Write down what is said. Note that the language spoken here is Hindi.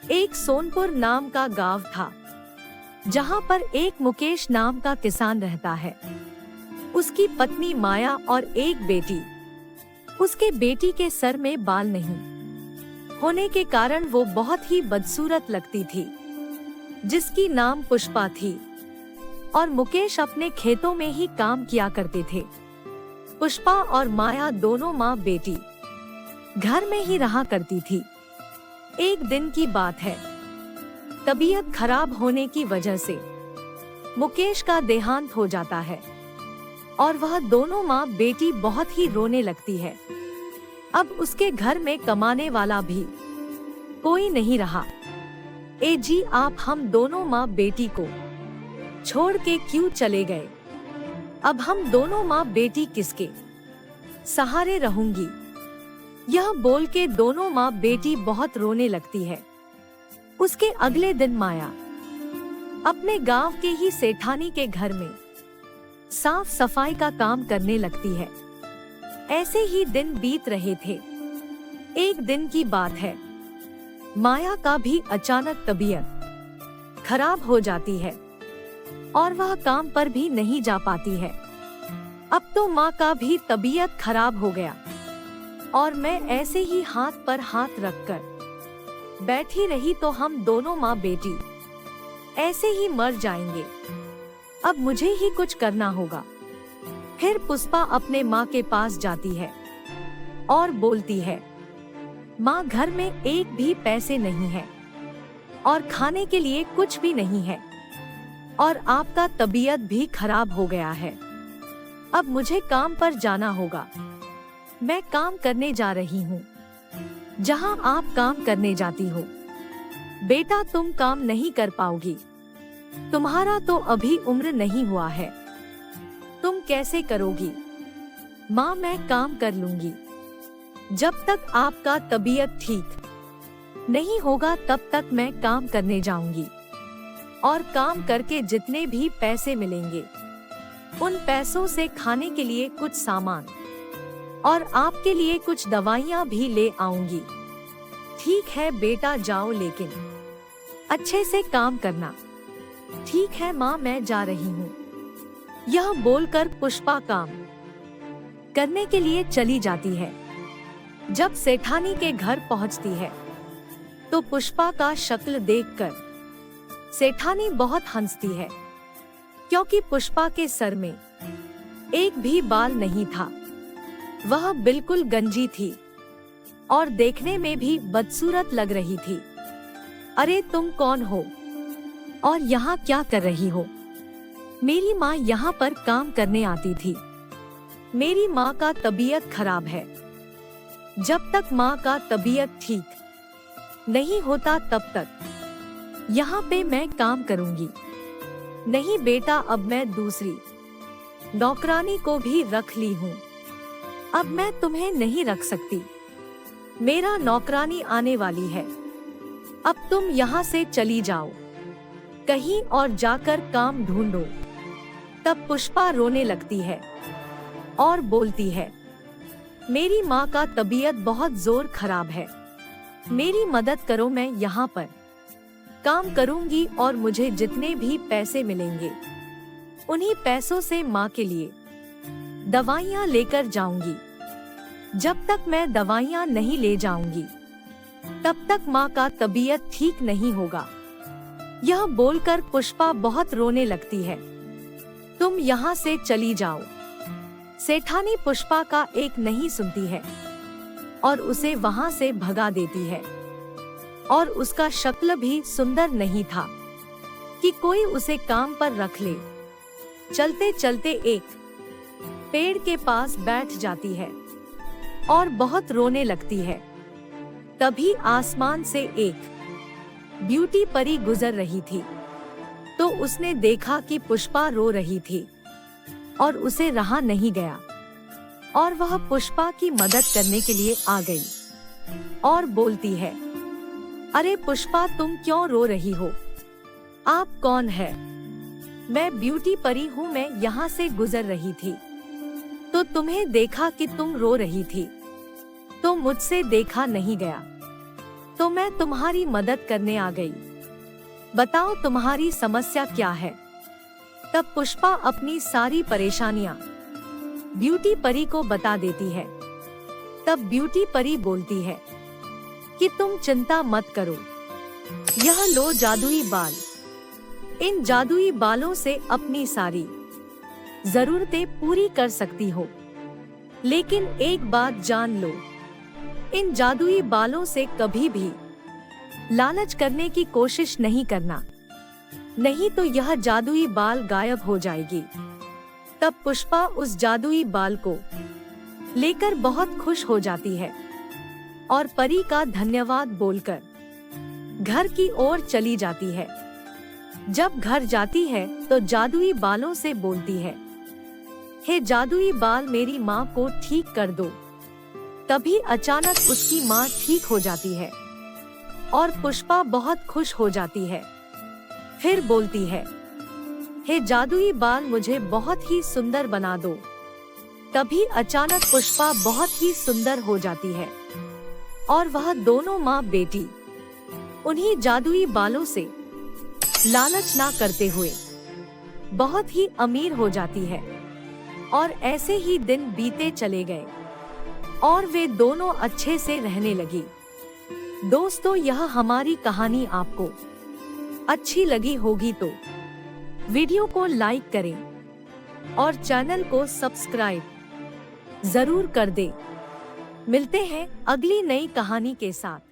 एक सोनपुर नाम का गांव था, जहां पर एक मुकेश नाम का किसान रहता है। उसकी पत्नी माया और एक बेटी। उसके बेटी के सर में बाल नहीं होने के कारण वो बहुत ही बदसूरत लगती थी, जिसकी नाम पुष्पा थी। और मुकेश अपने खेतों में ही काम किया करते थे। पुष्पा और माया दोनों माँ बेटी घर में ही रहा करती थी। एक दिन की बात है, तबीयत खराब होने की वजह से मुकेश का देहांत हो जाता है और वह दोनों माँ बेटी बहुत ही रोने लगती है। अब उसके घर में कमाने वाला भी कोई नहीं रहा। ए जी, आप हम दोनों माँ बेटी को छोड़ के क्यों चले गए? अब हम दोनों माँ बेटी किसके सहारे रहूंगी? यह बोल के दोनों माँ बेटी बहुत रोने लगती है। उसके अगले दिन माया अपने गांव के ही सेठानी के घर में साफ सफाई का काम करने लगती है। ऐसे ही दिन बीत रहे थे। एक दिन की बात है, माया का भी अचानक तबीयत खराब हो जाती है और वह काम पर भी नहीं जा पाती है। अब तो माँ का भी तबीयत खराब हो गया और मैं ऐसे ही हाथ पर हाथ रखकर बैठी रही तो हम दोनों माँ बेटी ऐसे ही मर जाएंगे। अब मुझे ही कुछ करना होगा। फिर पुष्पा अपने माँ के पास जाती है और बोलती है, माँ, घर में एक भी पैसे नहीं है और खाने के लिए कुछ भी नहीं है और आपका तबीयत भी खराब हो गया है। अब मुझे काम पर जाना होगा। मैं काम करने जा रही हूँ जहाँ आप काम करने जाती हो। बेटा, तुम काम नहीं कर पाओगी। तुम्हारा तो अभी उम्र नहीं हुआ है। तुम कैसे करोगी? माँ, मैं काम कर लूंगी। जब तक आपका तबीयत ठीक नहीं होगा तब तक मैं काम करने जाऊंगी और काम करके जितने भी पैसे मिलेंगे उन पैसों से खाने के लिए कुछ सामान और आपके लिए कुछ दवाइयाँ भी ले आऊंगी। ठीक है बेटा, जाओ, लेकिन अच्छे से काम करना। ठीक है माँ, मैं जा रही हूँ। यह बोलकर पुष्पा काम करने के लिए चली जाती है। जब सेठानी के घर पहुँचती है तो पुष्पा का शक्ल देखकर सेठानी बहुत हंसती है, क्योंकि पुष्पा के सर में एक भी बाल नहीं था। वह बिल्कुल गंजी थी और देखने में भी बदसूरत लग रही थी। अरे, तुम कौन हो और यहाँ क्या कर रही हो? मेरी माँ यहाँ पर काम करने आती थी। मेरी माँ का तबीयत खराब है। जब तक माँ का तबीयत ठीक नहीं होता तब तक यहाँ पे मैं काम करूँगी। नहीं बेटा, अब मैं दूसरी नौकरानी को भी रख ली हूँ। अब मैं तुम्हें नहीं रख सकती। मेरा नौकरानी आने वाली है। अब तुम यहाँ से चली जाओ, कहीं और जाकर काम ढूंढो। तब पुष्पा रोने लगती है और बोलती है, मेरी माँ का तबीयत बहुत जोर खराब है। मेरी मदद करो। मैं यहाँ पर काम करूँगी और मुझे जितने भी पैसे मिलेंगे उन्हीं पैसों से माँ के लिए दवाइयाँ लेकर जाऊंगी। जब तक मैं दवाइयाँ नहीं ले जाऊंगी तब तक माँ का तबीयत ठीक नहीं होगा। यह बोलकर पुष्पा बहुत रोने लगती है। तुम यहाँ से चली जाओ। सेठानी पुष्पा का एक नहीं सुनती है और उसे वहाँ से भगा देती है। और उसका शक्ल भी सुंदर नहीं था कि कोई उसे काम पर रख ले। चलते चलते एक पेड़ के पास बैठ जाती है और बहुत रोने लगती है। तभी आसमान से एक ब्यूटी परी गुजर रही थी तो उसने देखा कि पुष्पा रो रही थी और उसे रहा नहीं गया और वह पुष्पा की मदद करने के लिए आ गई और बोलती है, अरे पुष्पा, तुम क्यों रो रही हो? आप कौन है? मैं ब्यूटी परी हूँ। मैं यहाँ से गुजर रही थी तो तुम्हें देखा कि तुम रो रही थी तो मुझसे देखा नहीं गया। तो मैं तुम्हारी मदद करने आ गई। बताओ तुम्हारी समस्या क्या है। तब पुष्पा अपनी सारी परेशानियां ब्यूटी परी को बता देती है। तब ब्यूटी परी बोलती है कि तुम चिंता मत करो, यह लो जादुई बाल। इन जादुई बालों से अपनी सारी जरूरतें पूरी कर सकती हो। लेकिन एक बात जान लो, इन जादुई बालों से कभी भी लालच करने की कोशिश नहीं करना, नहीं तो यह जादुई बाल गायब हो जाएगी। तब पुष्पा उस जादुई बाल को लेकर बहुत खुश हो जाती है और परी का धन्यवाद बोलकर घर की ओर चली जाती है। जब घर जाती है तो जादुई बालों से बोलती है, हे जादुई बाल मेरी माँ को ठीक कर दो। तभी अचानक उसकी माँ ठीक हो जाती है और पुष्पा बहुत खुश हो जाती है। फिर बोलती है, हे जादुई बाल मुझे बहुत ही सुंदर बना दो। तभी अचानक पुष्पा बहुत ही सुंदर हो जाती है और वह दोनों माँ बेटी उन्हीं जादुई बालों से लालच ना करते हुए बहुत ही अमीर हो जाती है। और ऐसे ही दिन बीते चले गए और वे दोनों अच्छे से रहने लगी। दोस्तों, यह हमारी कहानी आपको अच्छी लगी होगी तो वीडियो को लाइक करें और चैनल को सब्सक्राइब जरूर कर दें। मिलते हैं अगली नई कहानी के साथ।